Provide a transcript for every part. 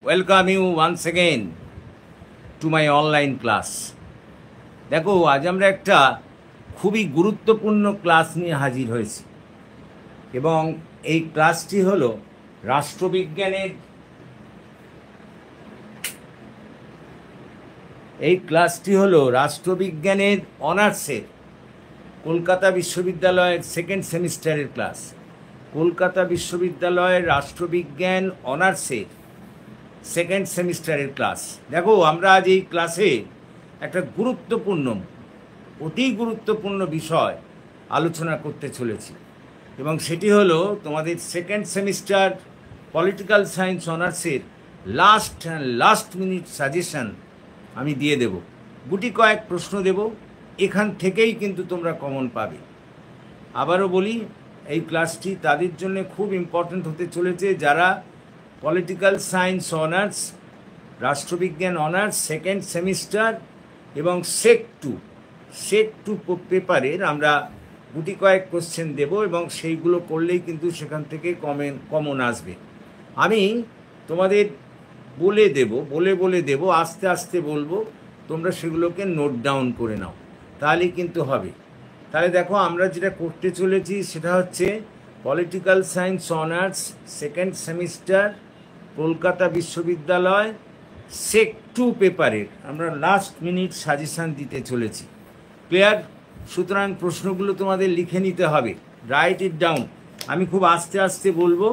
welcome you once again to my online class. দেখো আজ আমরা একটা খুবই গুরুত্বপূর্ণ ক্লাস নিয়ে হাজির হয়েছি এবং এই ক্লাসটি হলো রাষ্ট্রবিজ্ঞানের অনার্সের কলকাতা বিশ্ববিদ্যালয়ের সেকেন্ড সেমিস্টারের ক্লাস। কলকাতা বিশ্ববিদ্যালয়ের রাষ্ট্রবিজ্ঞান অনার্সের সেকেন্ড সেমিস্টারের ক্লাস। দেখো আমরা আজ এই ক্লাসে একটা অতি গুরুত্বপূর্ণ বিষয় আলোচনা করতে চলেছি এবং সেটি হলো তোমাদের সেকেন্ড সেমিস্টার পলিটিক্যাল সায়েন্স অনার্সের লাস্ট মিনিট সাজেশন আমি দিয়ে দেব। গুটি কয়েক প্রশ্ন দেব, এখান থেকেই কিন্তু তোমরা কমন পাবে। আবারও বলি, এই ক্লাসটি তাদের জন্য খুব ইম্পর্ট্যান্ট হতে চলেছে যারা পলিটিক্যাল সায়েন্স অনার্স, রাষ্ট্রবিজ্ঞান অনার্স সেকেন্ড সেমিস্টার এবং সেক টু পেপারের আমরা গুটি কয়েক কোশ্চেন দেব এবং সেইগুলো করলেই কিন্তু সেখান থেকে কমন আসবে। আমি তোমাদের বলে দেব, আস্তে আস্তে বলবো, তোমরা সেগুলোকে নোট ডাউন করে নাও, তাহলেই কিন্তু হবে। তাহলে দেখো আমরা যেটা করতে চলেছি সেটা হচ্ছে political science honours second semester Kolkata বিশ্ববিদ্যালয় সেক 2 পেপারের আমরা লাস্ট মিনিট সাজেশান দিতে চলেছি। ক্লিয়ার? সুতরাং প্রশ্নগুলো তোমাদের লিখে নিতে হবে, রাইট ইট ডাউন। আমি খুব আস্তে আস্তে বলবো।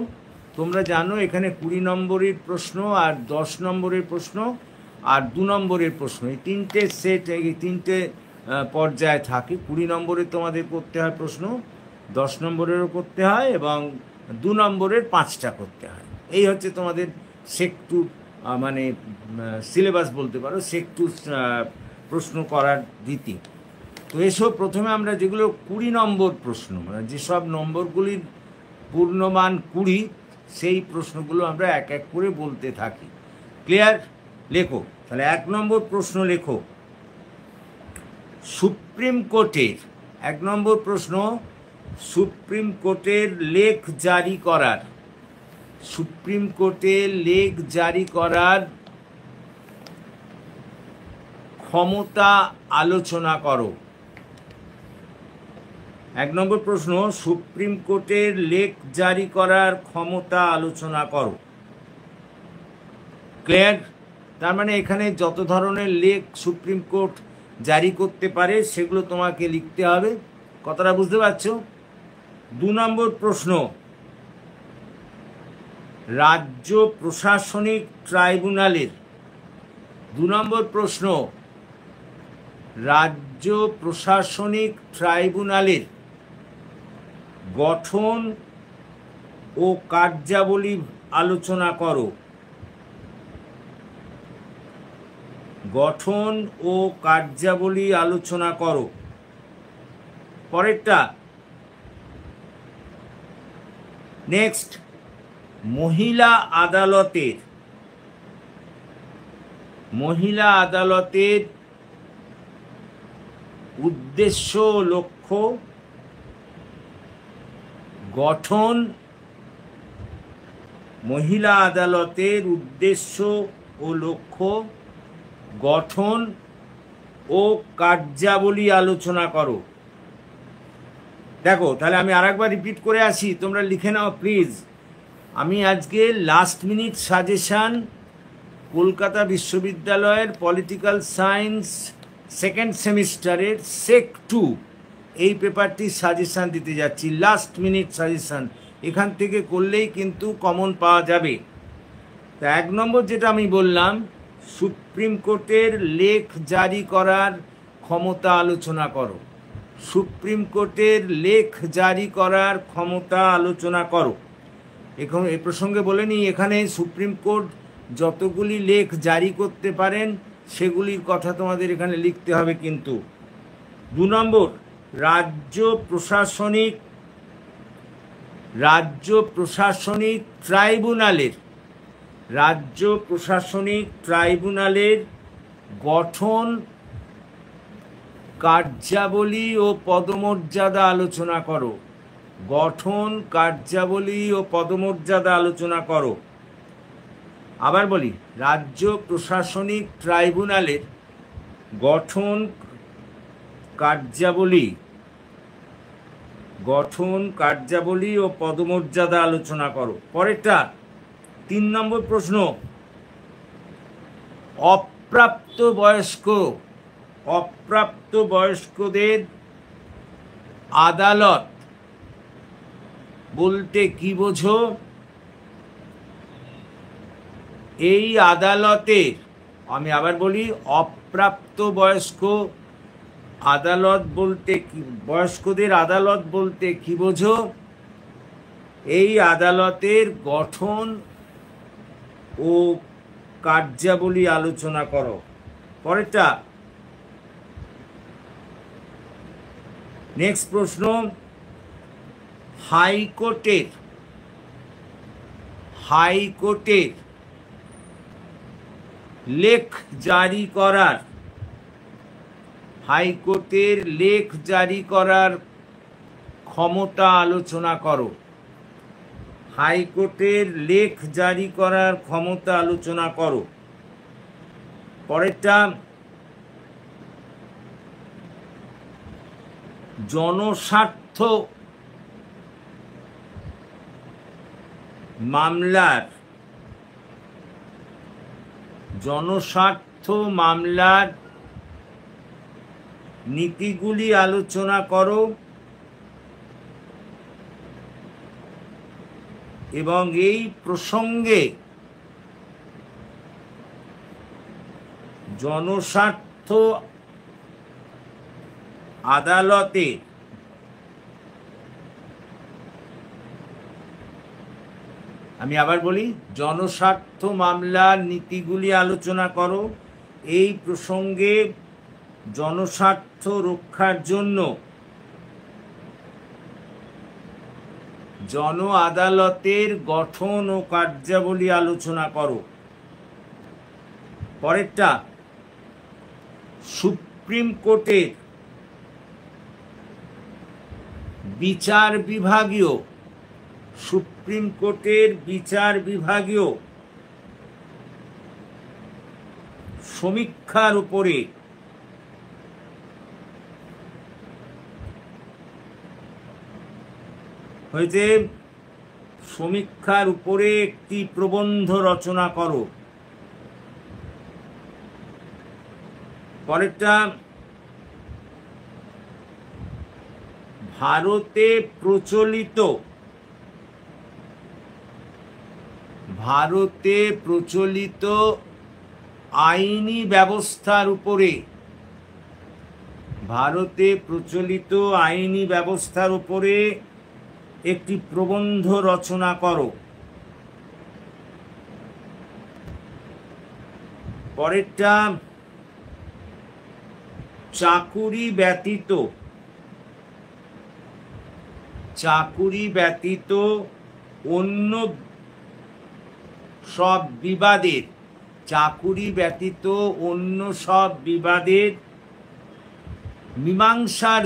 তোমরা জানো এখানে 20 নম্বরের প্রশ্ন আর 10 নম্বরের প্রশ্ন আর 2 নম্বরের প্রশ্ন, এই তিনটে পর্যায়ে থাকে। 20 নম্বরের তোমাদের করতে হয় প্রশ্ন, 10 নম্বরেরও করতে হয় এবং 2 নম্বরের 5টা করতে হয়। এই হচ্ছে তোমাদের সেক 2 মানে সিলেবাস বলতে পারো, সেক 2 প্রশ্ন করার রীতি। তো এসব প্রথমে আমরা যেগুলো 20 নম্বর প্রশ্ন, মানে যেসব নম্বরগুলির পূর্ণমান 20, সেই প্রশ্নগুলো আমরা এক এক করে বলতে থাকি। ক্লিয়ার? লেখো তাহলে 1 নম্বর প্রশ্ন লেখো। সুপ্রিম কোর্টের 1 নম্বর প্রশ্ন, সুপ্রিম কোর্টের লেখ জারি করার ক্ষমতা আলোচনা করো। 1 নম্বর প্রশ্ন, সুপ্রিম কোর্টের লেখ জারি করার ক্ষমতা আলোচনা করো। ক্লিয়ার? তার মানে এখানে যত ধরনের লেখ সুপ্রিম কোর্ট জারি করতে পারে সেগুলো তোমাকে লিখতে হবে। কথাটা বুঝতে পারছো? 2 নম্বর প্রশ্ন, রাজ্য প্রশাসনিক ট্রাইব্যুনালের 2 নম্বর প্রশ্ন, রাজ্য প্রশাসনিক ট্রাইব্যুনালের গঠন ও কার্যাবলী আলোচনা করো। গঠন ও কার্যাবলী আলোচনা করো। পরেরটা, নেক্সট, মহিলা আদালতের উদ্দেশ্য ও লক্ষ্য, গঠন, মহিলা আদালতের উদ্দেশ্য ও লক্ষ্য, গঠন ও কার্যাবলী আলোচনা করো। দেখো তাহলে আমি আরেকবার রিপিট করে আসি, তোমরা লিখে নাও প্লিজ। আমি আজকে লাস্ট মিনিট সাজেশান কলকাতা বিশ্ববিদ্যালয়ের পলিটিক্যাল সায়েন্স সেকেন্ড সেমিস্টারের সেক 2 এই পেপারটির সাজেশান দিতে যাচ্ছি। লাস্ট মিনিট সাজেশান, এখান থেকে করলেই কিন্তু কমন পাওয়া যাবে। তা 1 নম্বর যেটা আমি বললাম, সুপ্রিম কোর্টের লেখ জারি করার ক্ষমতা আলোচনা করো। সুপ্রিম কোর্টের লেখ জারি করার ক্ষমতা আলোচনা করো। এখন এ প্রসঙ্গে বলে নিই, এখানে সুপ্রিম কোর্ট যতগুলি লেখ জারি করতে পারেন সেগুলির কথা তোমাদের এখানে লিখতে হবে কিন্তু। 2 নম্বর, রাজ্য প্রশাসনিক ট্রাইব্যুনালের গঠন, কার্যাবলী ও পদমর্যাদা আলোচনা করো। গঠন, কার্যাবলী ও পদমর্যাদা আলোচনা করো। আবার বলি, রাজ্য প্রশাসনিক ট্রাইব্যুনালের গঠন কার্যাবলী ও পদমর্যাদা আলোচনা করো। পরেরটা 3 নম্বর প্রশ্ন, অপ্রাপ্ত বয়স্কদের আদালত বলতে কি বোঝো? এই আদালতের, আমি আবার বলি, অপ্রাপ্ত বয়স্ক আদালত বলতে কি, বয়স্কদের আদালত বলতে কি বোঝো? এই আদালতের গঠন ও কার্যাবলী আলোচনা করো। পরেরটা নেক্সট প্রশ্ন, হাইকোর্টের লেখ জারি করার ক্ষমতা আলোচনা করো। হাইকোর্টের লেখ জারি করার ক্ষমতা আলোচনা করো। পরেরটা জনস্বার্থ মামলার নীতিগুলি আলোচনা করো এবং এই প্রসঙ্গে জনস্বার্থ আদালতে আমি আবার বলি, জনস্বার্থ মামলার নীতিগুলি আলোচনা করো। এই প্রসঙ্গে জনস্বার্থ রক্ষার জন্য জন আদালতের গঠন ও কার্যাবলী আলোচনা করো। পরেরটা সুপ্রিম কোর্টের বিচার বিভাগীয় সমীক্ষার উপরে একটি প্রবন্ধ রচনা করো। পরেরটা ভারতে প্রচলিত আইনি ব্যবস্থার উপরে একটি প্রবন্ধ রচনা করো। পরেরটা চাকুরি ব্যতীত অন্য সব বিবাদের মীমাংসার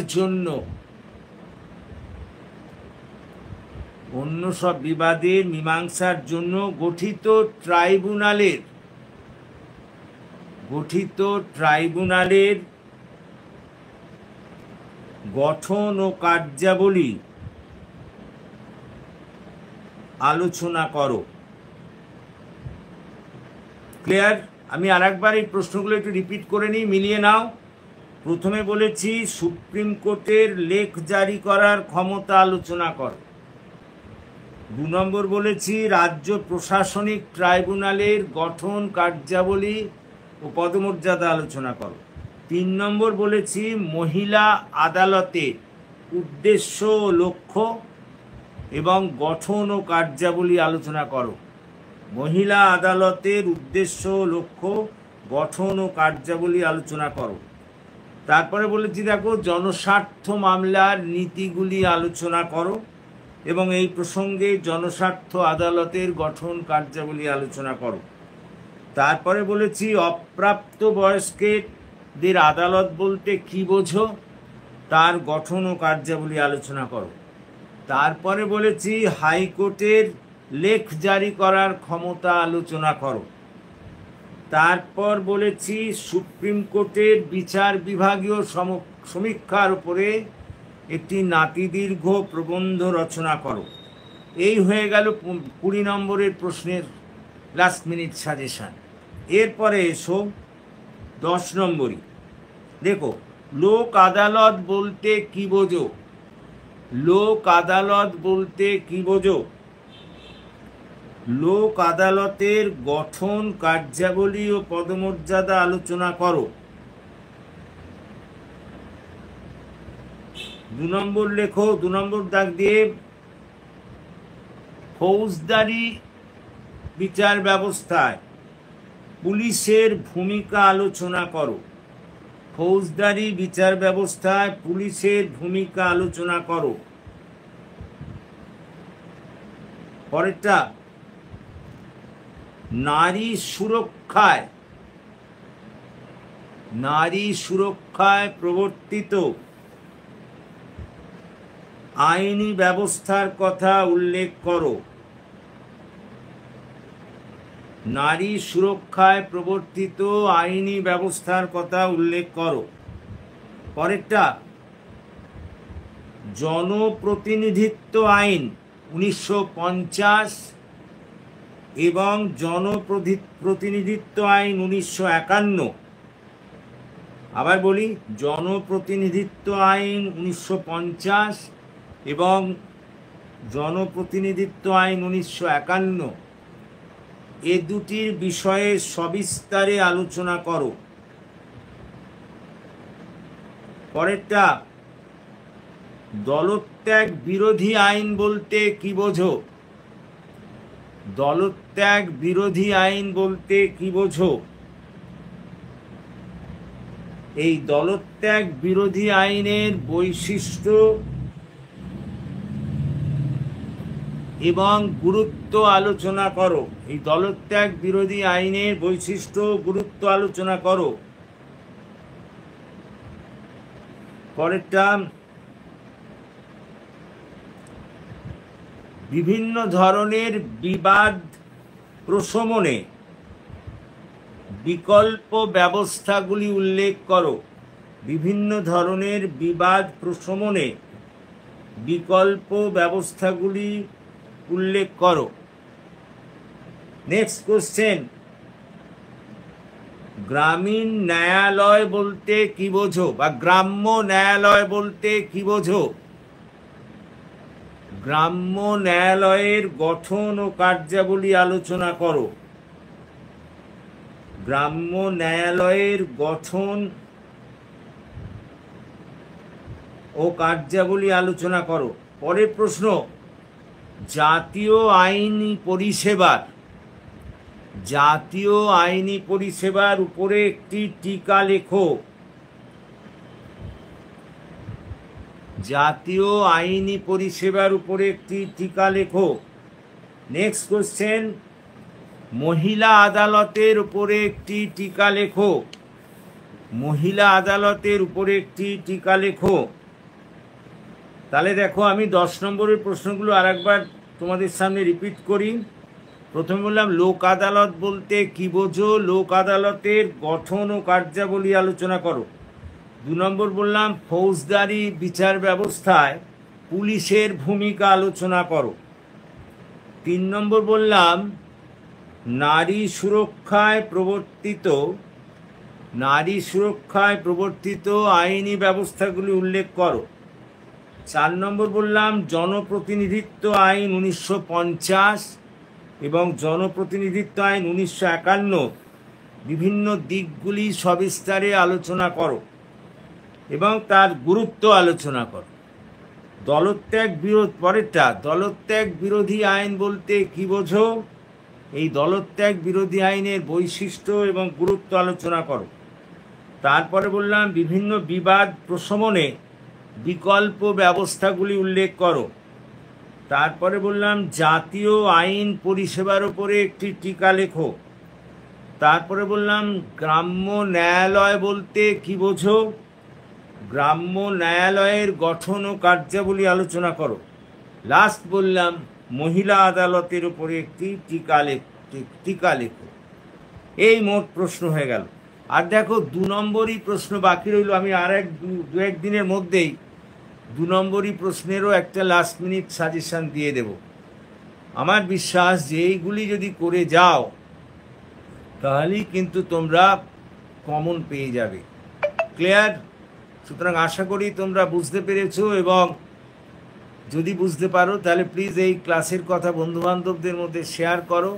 জন্য গঠিত ট্রাইব্যুনালের গঠন ও কার্যাবলী আলোচনা করো। ক্লিয়ার? আমি আরেকবার এই প্রশ্নগুলো একটু রিপিট করে নিই, মিলিয়ে নাও। প্রথমে বলেছি সুপ্রিম কোর্টের লেখ জারি করার ক্ষমতা আলোচনা করো। 2 নম্বর বলেছি রাজ্য প্রশাসনিক ট্রাইব্যুনালের গঠন, কার্যাবলী ও পদমর্যাদা আলোচনা করো। 3 নম্বর বলেছি মহিলা আদালতের উদ্দেশ্য ও লক্ষ্য এবং গঠন ও কার্যাবলী আলোচনা করো। মহিলা আদালতের উদ্দেশ্য, লক্ষ্য, গঠন ও কার্যাবলী আলোচনা করো। তারপরে বলেছি দেখো জনস্বার্থ মামলার নীতিগুলি আলোচনা করো এবং এই প্রসঙ্গে জনস্বার্থ আদালতের গঠন কার্যাবলী আলোচনা করো। তারপরে বলেছি অপ্রাপ্ত বয়স্কদের আদালত বলতে কি বোঝো, তার গঠন ও কার্যাবলী আলোচনা করো। তারপরে বলেছি হাইকোর্টের লেখ জারি করার ক্ষমতা আলোচনা করো। তারপর বলেছি সুপ্রিম কোর্টের বিচার বিভাগীয় সমীক্ষার উপরে একটি নাতিদীর্ঘ প্রবন্ধ রচনা করো। এই হয়ে গেল 20 নম্বরের প্রশ্নের লাস্ট মিনিট সাজেশান। এরপরে এসো 10 নম্বরই। দেখো, লোক আদালত বলতে কি বোঝো? লোক আদালত বলতে কি বোঝো? লোক আদালতের গঠন, কার্যাবলী ও পদমর্যাদা আলোচনা করো। 2 নম্বর লেখো, 2 নম্বর দাগ দিয়ে ফৌজদারি বিচার ব্যবস্থায় পুলিশের ভূমিকা আলোচনা করো। ফৌজদারি বিচার ব্যবস্থায় পুলিশের ভূমিকা আলোচনা করো। পরেরটা, নারী সুরক্ষায় প্রবর্তিত আইনি ব্যবস্থার কথা উল্লেখ করো। নারী সুরক্ষায় প্রবর্তিত আইনি ব্যবস্থার কথা উল্লেখ করো। পরেরটা, জনপ্রতিনিধিত্ব আইন 1950 এবং জনপ্রতিনিধিত্ব আইন 1951। আবার বলি, জনপ্রতিনিধিত্ব আইন 1950 এবং জনপ্রতিনিধিত্ব আইন 1951, এ দুটির বিষয়ে সবিস্তারে আলোচনা করো। পরেরটা, দলত্যাগ বিরোধী আইন বলতে কি বোঝো? দলত্যাগ বিরোধী আইন বলতে কি বোঝো? এই দলত্যাগ বিরোধী আইনের বৈশিষ্ট্য এবং গুরুত্ব আলোচনা করো। এই দলত্যাগ বিরোধী আইনের বৈশিষ্ট্য, গুরুত্ব আলোচনা করো। পরেরটা, বিভিন্ন ধরনের বিবাদ প্রশমনে বিকল্প ব্যবস্থাগুলি উল্লেখ করো। বিভিন্ন ধরনের বিবাদ প্রশমনে বিকল্প ব্যবস্থাগুলি উল্লেখ করো। নেক্সট কোশ্চেন, গ্রামীণ ন্যায়ালয় বলতে কি বোঝো বা গ্রাম্য ন্যায়ালয় বলতে কি বোঝো? গ্রাম্য ন্যায়ালয়ের গঠন ও কার্যাবলী আলোচনা করো। গ্রাম্য ন্যায়ালয়ের গঠন ও কার্যাবলী আলোচনা করো। পরের প্রশ্ন, জাতীয় আইনি পরিষেবার উপরে একটি টিকা লেখো। জাতীয় আইনি পরিষেবার উপরে একটি টিকা লেখো। নেক্সট কোশ্চেন, মহিলা আদালতের উপরে একটি টিকা লেখো। মহিলা আদালতের উপরে একটি টিকা লেখো। তাহলে দেখো, আমি 10 নম্বরের প্রশ্নগুলো আরেকবার তোমাদের সামনে রিপিট করি। প্রথমে বললাম লোক আদালত বলতে কি বোঝো? লোক আদালতের গঠন ও কার্যাবলী আলোচনা করো। 2 নম্বর বললাম ফৌজদারি বিচার ব্যবস্থায় পুলিশের ভূমিকা আলোচনা করো। 3 নম্বর বললাম নারী সুরক্ষায় প্রবর্তিত আইনি ব্যবস্থাগুলি উল্লেখ করো। 4 নম্বর বললাম জনপ্রতিনিধিত্ব আইন 1950 এবং জনপ্রতিনিধিত্ব আইন 1951 বিভিন্ন দিকগুলি সবিস্তারে আলোচনা করো এবং তার গুরুত্ব আলোচনা করো। দলত্যাগ বিরোধী আইন বলতে কি বোঝো? এই দলত্যাগ বিরোধী আইনের বৈশিষ্ট্য এবং গুরুত্ব আলোচনা করো। তারপরে বললাম বিভিন্ন বিবাদ প্রশমনে বিকল্প ব্যবস্থাগুলি উল্লেখ করো। তারপরে বললাম জাতীয় আইন পরিষেবার উপরে একটি টিকা লেখো। তারপরে বললাম গ্রাম্য ন্যায়ালয় বলতে কি বোঝো? গ্রাম্য ন্যায়ালয়ের গঠন ও কার্যাবলী আলোচনা করো। লাস্ট বললাম মহিলা আদালতের উপরে একটি টিকা লেখো। এই মোট প্রশ্ন হয়ে গেল। আর দেখো 2 নম্বরই প্রশ্ন বাকি রইল। আমি আর দু এক দিনের মধ্যেই 2 নম্বরই প্রশ্নেরও একটা লাস্ট মিনিট সাজেশান দিয়ে দেব। আমার বিশ্বাস যে এইগুলি যদি করে যাও তাহলেই কিন্তু তোমরা কমন পেয়ে যাবে। ক্লিয়ার? সুতরাং আশা করি তোমরা বুঝতে পেরেছো, এবং যদি বুঝতে পারো তাহলে প্লিজ এই ক্লাসের কথা বন্ধুবান্ধবদের মধ্যে শেয়ার করো,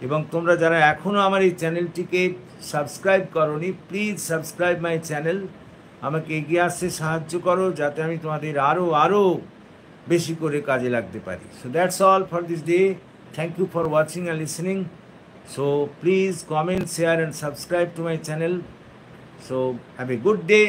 এবং তোমরা যারা এখনও আমার এই চ্যানেলটিকে সাবস্ক্রাইব করোনি, প্লিজ সাবস্ক্রাইব মাই চ্যানেল। আমাকে এগিয়ে আসতে সাহায্য করো যাতে আমি তোমাদের আরও বেশি করে কাজে লাগতে পারি। So that's all for this day. Thank you for watching and listening. So please comment, share and subscribe to my channel. So have a good day.